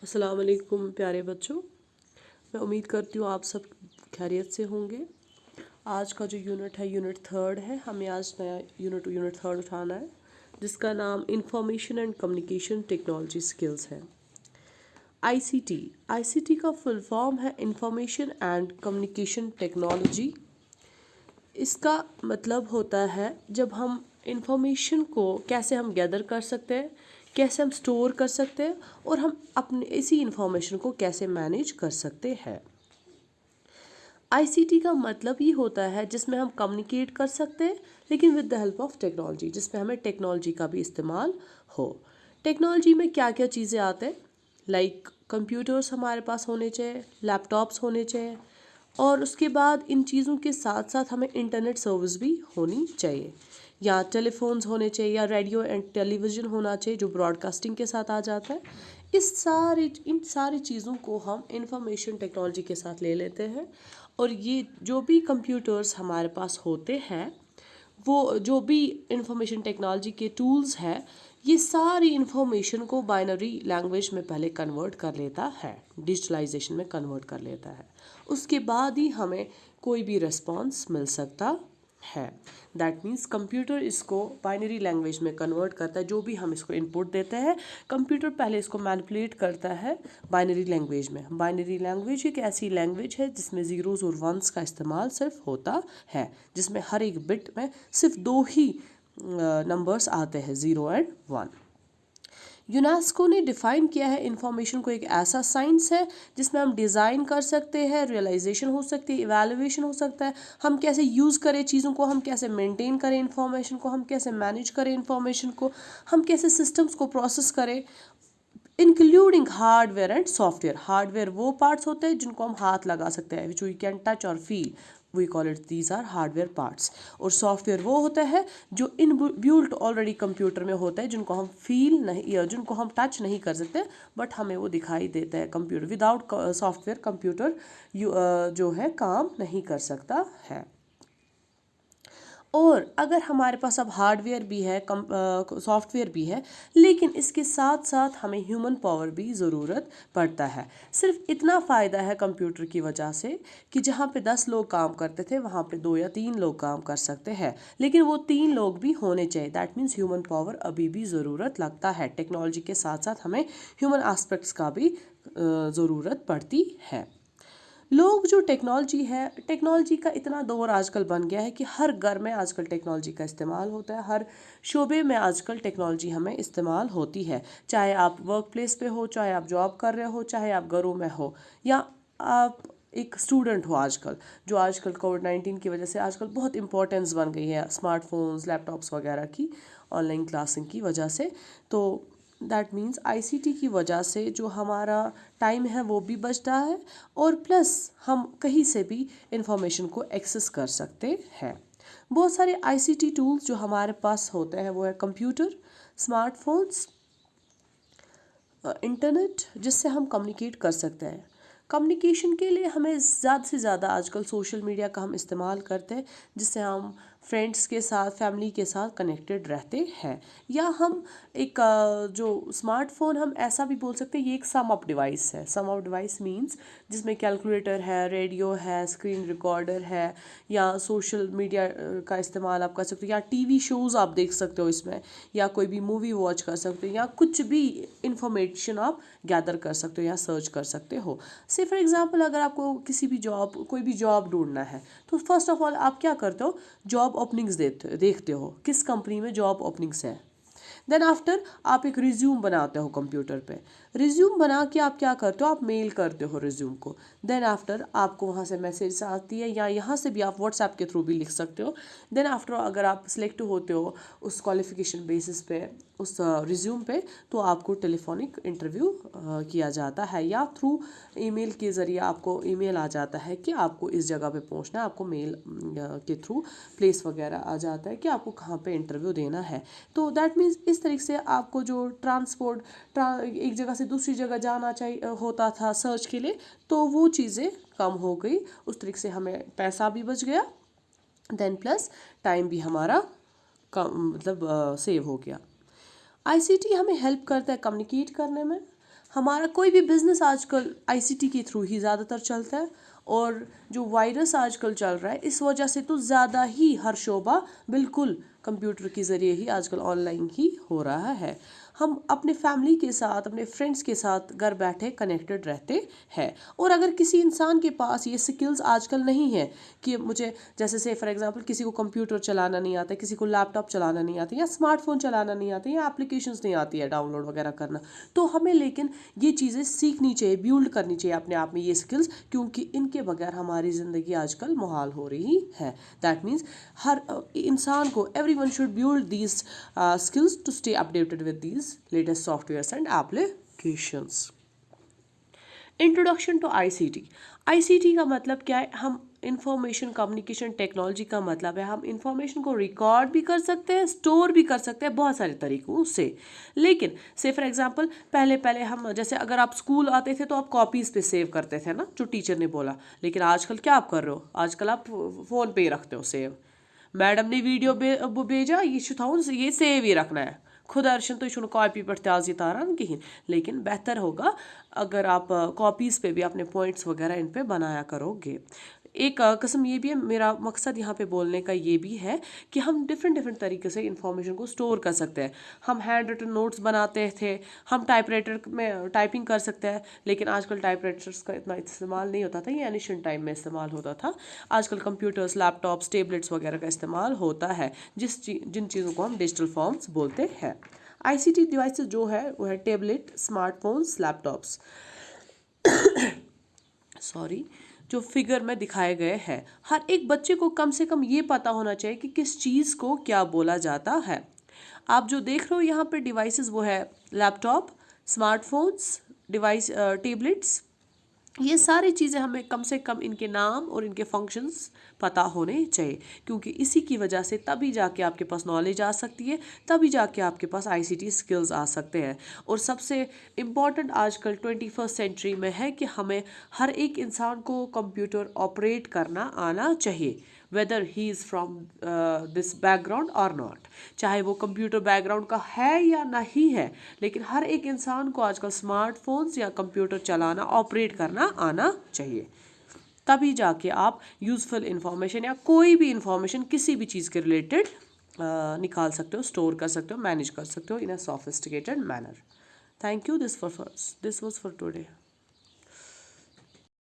السلام علیکم پیارے بچوں، میں امید کرتی ہوں آپ سب خیریت سے ہوں گے۔ آج کا جو یونٹ ہے یونٹ 3 ہے، ہمیں آج نیا یونٹ 3 اٹھانا ہے جس کا نام information and communication technology skills ہے۔ آئی سی ٹی کا فل فارم ہے انفارمیشن اینڈ کمیونیکیشن ٹیکنالوجی۔ اس کا مطلب ہوتا ہے جب ہم انفارمیشن کو کیسے ہم گیدر کر سکتے ہیں، کیسے ہم سٹور کر سکتے ہیں، اور ہم اپنے اسی انفارمیشن کو کیسے مینیج کر سکتے ہیں۔ آئی سی ٹی کا مطلب یہ ہوتا ہے جس میں ہم کمیونیکیٹ کر سکتے ہیں لیکن with the help of technology, جس میں ہمیں ٹیکنالوجی کا بھی استعمال ہو۔ ٹیکنالوجی میں کیا کیا چیزیں آتے ہیں؟ لائک کمپیوٹرس ہمارے پاس ہونے چاہیے، لیپ ٹاپس ہونے چاہیے، اور اس کے بعد ان چیزوں کے ساتھ ساتھ ہمیں انٹرنیٹ سروس بھی ہونی چاہیے، یا ٹیلی فونز ہونے چاہیے، یا ریڈیو اینڈ ٹیلی ویژن ہونا چاہیے جو براڈ کاسٹنگ کے ساتھ آ جاتا ہے۔ ان ساری چیزوں کو ہم انفارمیشن ٹیکنالوجی کے ساتھ لے لیتے ہیں، اور یہ جو بھی کمپیوٹرز ہمارے پاس ہوتے ہیں، وہ جو بھی انفارمیشن ٹیکنالوجی کے ٹولز ہیں، یہ ساری انفارمیشن کو بائنری لینگویج میں پہلے کنورٹ کر لیتا ہے، ڈیجیٹلائزیشن میں کنورٹ کر لیتا ہے، اس کے بعد ہی ہمیں کوئی بھی ریسپانس مل سکتا ہے۔ دیٹ مینس کمپیوٹر اس کو بائنری لینگویج میں کنورٹ کرتا ہے، جو بھی ہم اس کو انپٹ دیتے ہیں کمپیوٹر پہلے اس کو مینپولیٹ کرتا ہے بائنری لینگویج میں۔ بائنری لینگویج ایک ایسی لینگویج ہے جس میں زیروز اور ونس کا استعمال صرف ہوتا ہے، جس میں ہر ایک بٹ میں صرف 2 ہی نمبرز آتے ہیں، 0 اینڈ 1۔ یونیسکو نے ڈیفائن کیا ہے انفارمیشن کو، ایک ایسا سائنس ہے جس میں ہم ڈیزائن کر سکتے ہیں، ریئلائزیشن ہو سکتی ہے، ایویلویشن ہو سکتا ہے، ہم کیسے یوز کریں چیزوں کو، ہم کیسے مینٹین کریں انفارمیشن کو، ہم کیسے مینیج کریں انفارمیشن کو، ہم کیسے سسٹمز کو پروسیس کریں، including hard where and soft where. Hard where وہ پارٹس ہوتے ہیں جن کو ہم ہاتھ لگا سکتے ہیں، which we can touch or feel, we call it these are hardware parts۔ اور سافٹ ویئر وہ ہوتا ہے جو ان بیولٹ آلریڈی کمپیوٹر میں ہوتا ہے، جن کو ہم فیل نہیں، یا جن کو ہم ٹچ نہیں کر سکتے بٹ ہمیں وہ دکھائی دیتا ہے computer. Without soft where computer جو ہے کام نہیں کر سکتا ہے۔ اور اگر ہمارے پاس اب ہارڈ ویئر بھی ہے، سافٹ ویئر بھی ہے، لیکن اس کے ساتھ ساتھ ہمیں ہیومن پاور بھی ضرورت پڑتا ہے۔ صرف اتنا فائدہ ہے کمپیوٹر کی وجہ سے کہ جہاں پہ 10 لوگ کام کرتے تھے وہاں پہ 2 یا 3 لوگ کام کر سکتے ہیں، لیکن وہ 3 لوگ بھی ہونے چاہیے۔ دیٹ مینس ہیومن پاور ابھی بھی ضرورت لگتا ہے، ٹیکنالوجی کے ساتھ ساتھ ہمیں ہیومن آسپیکٹس کا بھی ضرورت پڑتی ہے۔ لوگ جو ٹیکنالوجی کا اتنا دور آج کل بن گیا ہے کہ ہر گھر میں آج کل ٹیکنالوجی کا استعمال ہوتا ہے، ہر شعبے میں آج کل ٹیکنالوجی ہمیں استعمال ہوتی ہے، چاہے آپ ورک پلیس پہ ہو، چاہے آپ جاب کر رہے ہو، چاہے آپ گھروں میں ہو، یا آپ ایک اسٹوڈنٹ ہو۔ آج کل کووڈ-19 کی وجہ سے آج کل بہت امپورٹنس بن گئی ہے اسمارٹ فونز، لیپ ٹاپس وغیرہ کی، آن لائن کلاسنگ کی وجہ سے۔ تو that means I C T کی وجہ سے جو ہمارا ٹائم ہے وہ بھی بچتا ہے، اور پلس ہم کہیں سے بھی انفارمیشن کو ایکسس کر سکتے ہیں۔ بہت سارے آئی سی ٹی ٹولز جو ہمارے پاس ہوتے ہیں وہ ہے کمپیوٹر، اسمارٹ فونز، انٹرنیٹ، جس سے ہم کمیونیکیٹ کر سکتے ہیں۔ کمیونیکیشن کے لیے ہمیں زیادہ سے زیادہ آج کل سوشل میڈیا کا ہم استعمال کرتے ہیں، جس سے ہم فرینڈس کے ساتھ، فیملی کے ساتھ کنیکٹڈ رہتے ہیں، یا ہم ایک جو اسمارٹ فون ہم ایسا بھی بول سکتے ہیں، یہ ایک سم اپ ڈیوائس ہے۔ سم اپ ڈیوائس مینس جس میں کیلکولیٹر ہے، ریڈیو ہے، اسکرین ریکارڈر ہے، یا سوشل میڈیا کا استعمال آپ کر سکتے ہو، یا ٹی وی شوز آپ دیکھ سکتے ہو اس میں، یا کوئی بھی مووی واچ کر سکتے ہو، یا کچھ بھی انفارمیشن آپ گیدر کر سکتے ہو یا سرچ کر سکتے ہو۔ سے فار ایگزامپل اگر آپ کو کوئی بھی جاب ڈھونڈنا ہے تو فرسٹ آف آل آپ کیا کرتے ہو؟ جاب اوپننگز دیکھتے ہو، کس کمپنی میں جاب اوپننگس ہے۔ دین آفٹر آپ ایک ریزیوم بناتے ہو کمپیوٹر پہ، ریزیوم بنا کے آپ کیا کرتے ہو؟ آپ میل کرتے ہو ریزیوم کو۔ دین آفٹر آپ کو وہاں سے میسیج آتی ہے، یا یہاں سے بھی آپ واٹس ایپ کے تھرو بھی لکھ سکتے ہو۔ دین آفٹر اگر آپ سلیکٹ ہوتے ہو اس کوالیفیکیشن بیسس پہ، اس ریزیوم پہ، تو آپ کو ٹیلی فونک انٹرویو کیا جاتا ہے، یا تھرو ای میل کے ذریعے آپ کو ای میل آ جاتا ہے کہ آپ کو اس جگہ پہ پہنچنا ہے، آپ کو میل کے تھرو پلیس وغیرہ آ جاتا ہے کہ آپ کو کہاں پہ انٹرویو دینا ہے۔ تو دیٹ مینس اس طریقے سے آپ کو جو ایک جگہ سے دوسری جگہ جانا ہوتا تھا سرچ کے لیے، تو وہ چیزیں کم ہو گئی، اس طریقے سے ہمیں پیسہ بھی بچ گیا، دین پلس ٹائم بھی ہمارا سیو ہو گیا۔ آئی سی ٹی ہمیں ہیلپ کرتا ہے کمیونیکیٹ کرنے میں، ہمارا کوئی بھی بزنس آج کل آئی سی ٹی کے تھرو ہی زیادہ تر چلتا ہے، اور جو وائرس آج کل چل رہا ہے اس وجہ سے تو زیادہ ہی ہر شعبہ بالکل کمپیوٹر کے ذریعے ہی آج کل آن لائن ہی ہو رہا ہے. ہم اپنے فیملی کے ساتھ، اپنے فرینڈس کے ساتھ گھر بیٹھے کنیکٹڈ رہتے ہیں. اور اگر کسی انسان کے پاس یہ سکلز آج کل نہیں ہے کہ مجھے جیسے سے فار ایگزامپل کسی کو کمپیوٹر چلانا نہیں آتا، کسی کو لیپ ٹاپ چلانا نہیں آتا، یا اسمارٹ فون چلانا نہیں آتا، یا اپلیکیشنز نہیں آتی ہے ڈاؤن لوڈ وغیرہ کرنا، تو ہمیں لیکن یہ چیزیں سیکھنی چاہیے، بیولڈ کرنی چاہیے اپنے آپ میں یہ سکلز، کیونکہ ان کے بغیر ہماری زندگی آج کل محال ہو رہی ہے. دیٹ مینس ہر انسان کو everyone should build these skills to stay updated with these latest softwares and applications. Introduction to I C T. I C T کا مطلب کیا ہے؟ ہم انفارمیشن کمیونیکیشن ٹیکنالوجی کا مطلب ہے ہم انفارمیشن کو ریکارڈ بھی کر سکتے ہیں، اسٹور بھی کر سکتے ہیں بہت سارے طریقوں سے. لیکن سے فار ایگزامپل پہلے ہم جیسے اگر آپ اسکول آتے تھے تو آپ کاپیز پہ سیو کرتے تھے نا جو ٹیچر نے بولا، لیکن آج کل کیا آپ کر رہے ہو؟ آج کل آپ فون پہ ہی رکھتے ہو سیو. میڈم نے ویڈیو بھیجا یہ سیو ہی رکھنا ہے، خدا رچھن تو کاپی پہ تازی تاران کہیں. لیکن بہتر ہوگا اگر آپ کاپیز پہ بھی اپنے پوائنٹس وغیرہ ان پہ بنایا کرو گے. ایک قسم یہ بھی ہے، میرا مقصد یہاں پہ بولنے کا یہ بھی ہے کہ ہم ڈفرینٹ طریقے سے انفارمیشن کو اسٹور کر سکتے ہیں. ہم ہینڈ ریٹن نوٹس بناتے تھے، ہم ٹائپ رائٹر میں ٹائپنگ کر سکتے ہیں، لیکن آج کل ٹائپ رائٹرس کا اتنا استعمال نہیں ہوتا تھا، یہ اینشینٹ ٹائم میں استعمال ہوتا تھا. آج کل کمپیوٹرس، لیپ ٹاپس، ٹیبلٹس وغیرہ کا استعمال ہوتا ہے جن چیزوں کو ہم ڈیجیٹل فارمس بولتے ہیں. آئی سی ٹی ڈیوائسز جو ہے وہ ہے ٹیبلٹ، اسمارٹ فونس، لیپ ٹاپس جو فگر میں دکھائے گئے ہیں. ہر ایک بچے کو کم سے کم یہ پتا ہونا چاہیے کہ کس چیز کو کیا بولا جاتا ہے. آپ جو دیکھ رہے ہو یہاں پہ ڈیوائسز وہ ہے لیپ ٹاپ، اسمارٹ فونس، ٹیبلٹس. یہ ساری چیزیں ہمیں کم سے کم ان کے نام اور ان کے فنکشنز پتہ ہونے چاہیے، کیونکہ اسی کی وجہ سے تبھی جا کے آپ کے پاس نالج آ سکتی ہے، تبھی جا کے آپ کے پاس آئی سی ٹی سکلز آ سکتے ہیں. اور سب سے امپورٹنٹ آج کل 21st سینچری میں ہے کہ ہمیں ہر ایک انسان کو کمپیوٹر آپریٹ کرنا آنا چاہیے، whether he is from this background or not. چاہے وہ کمپیوٹر بیک گراؤنڈ کا ہے یا نہیں ہے، لیکن ہر ایک انسان کو آج کل اسمارٹ فونز یا کمپیوٹر چلانا، آپریٹ کرنا آنا چاہیے. تبھی جا کے آپ یوزفل انفارمیشن یا کوئی بھی انفارمیشن کسی بھی چیز کے ریلیٹڈ نکال سکتے ہو، اسٹور کر سکتے ہو، مینیج کر سکتے ہو in a sophisticated manner. Thank you. This was for today.